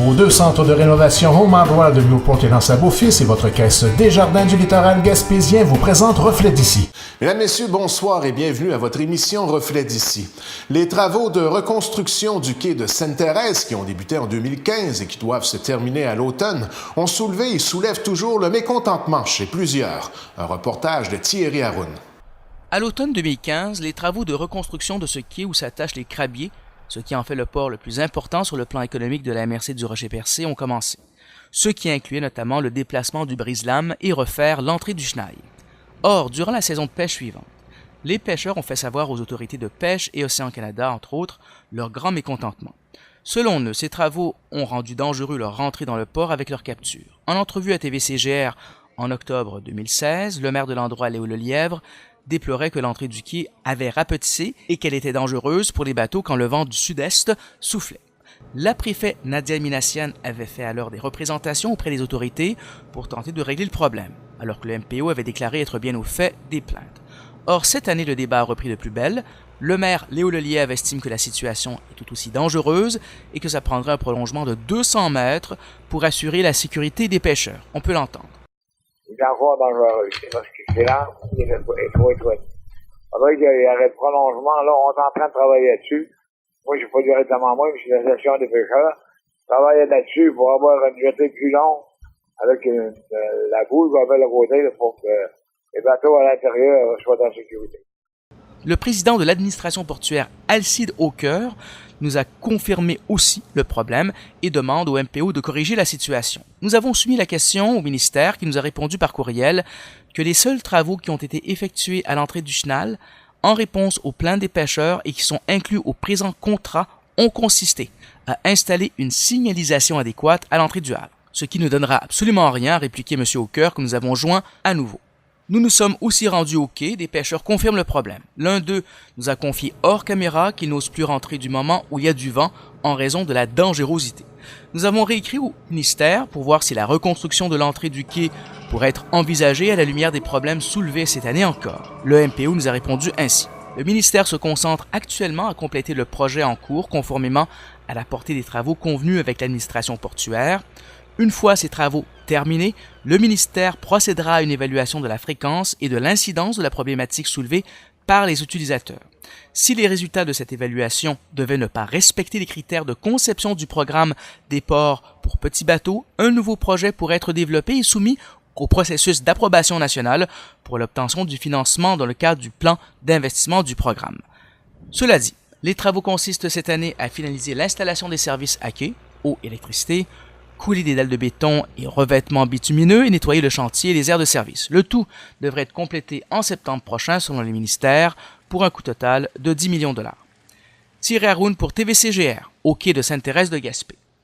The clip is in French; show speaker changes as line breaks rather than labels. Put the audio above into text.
Vos 2 centres de rénovation Home Hardware de Newport et L'Anse-à-Beaufils et votre caisse Desjardins du littoral gaspésien vous présentent Reflet d'ici.
Mesdames, Messieurs, bonsoir et bienvenue à votre émission Reflet d'ici. Les travaux de reconstruction du quai de Sainte-Thérèse, qui ont débuté en 2015 et qui doivent se terminer à l'automne, ont soulevé et soulèvent toujours le mécontentement chez plusieurs. Un reportage de Thierry Haroun.
À l'automne 2015, les travaux de reconstruction de ce quai où s'attachent les crabiers, ce qui en fait le port le plus important sur le plan économique de la MRC du Rocher-Percé, ont commencé. Ce qui incluait notamment le déplacement du brise-lames et refaire l'entrée du chenal. Or, durant la saison de pêche suivante, les pêcheurs ont fait savoir aux autorités de pêche et Océan Canada, entre autres, leur grand mécontentement. Selon eux, ces travaux ont rendu dangereux leur rentrée dans le port avec leur capture. En entrevue à TVCGR en octobre 2016, le maire de l'endroit, Léo Lelièvre, déplorait que l'entrée du quai avait rapetissé et qu'elle était dangereuse pour les bateaux quand le vent du sud-est soufflait. La préfète Nadia Minassian avait fait alors des représentations auprès des autorités pour tenter de régler le problème, alors que le MPO avait déclaré être bien au fait des plaintes. Or, cette année, le débat a repris de plus belle. Le maire Léo Lelièvre estime que la situation est tout aussi dangereuse et que ça prendrait un prolongement de 200 mètres pour assurer la sécurité des pêcheurs. On peut l'entendre.
C'est encore dangereux. Parce que c'est là, il faut être étoile. Faudrait qu'il y ait le prolongement. Là, on est en train de travailler là-dessus. Moi, j'ai pas directement moi, mais je suis l'association des pêcheurs. Je travaille là-dessus pour avoir une jetée plus longue avec la boule qu'on appelle le côté pour que les bateaux à l'intérieur soient en sécurité.
Le président de l'administration portuaire, Alcide Aucoeur, nous a confirmé aussi le problème et demande au MPO de corriger la situation. Nous avons soumis la question au ministère qui nous a répondu par courriel que les seuls travaux qui ont été effectués à l'entrée du chenal en réponse aux plaintes des pêcheurs et qui sont inclus au présent contrat ont consisté à installer une signalisation adéquate à l'entrée du havre, ce qui ne donnera absolument rien, a répliqué M. Aucoeur que nous avons joint à nouveau. Nous nous sommes aussi rendus au quai, des pêcheurs confirment le problème. L'un d'eux nous a confié hors caméra qu'il n'ose plus rentrer du moment où il y a du vent en raison de la dangerosité. Nous avons réécrit au ministère pour voir si la reconstruction de l'entrée du quai pourrait être envisagée à la lumière des problèmes soulevés cette année encore. Le MPO nous a répondu ainsi. Le ministère se concentre actuellement à compléter le projet en cours conformément à la portée des travaux convenus avec l'administration portuaire. Une fois ces travaux terminés, le ministère procédera à une évaluation de la fréquence et de l'incidence de la problématique soulevée par les utilisateurs. Si les résultats de cette évaluation devaient ne pas respecter les critères de conception du programme des ports pour petits bateaux, un nouveau projet pourrait être développé et soumis au processus d'approbation nationale pour l'obtention du financement dans le cadre du plan d'investissement du programme. Cela dit, les travaux consistent cette année à finaliser l'installation des services à quai, eau et électricité, couler des dalles de béton et revêtements bitumineux et nettoyer le chantier et les aires de service. Le tout devrait être complété en septembre prochain selon les ministères pour un coût total de 10 millions de $. Thierry Haroun pour TVCGR, au quai de Sainte-Thérèse de Gaspé.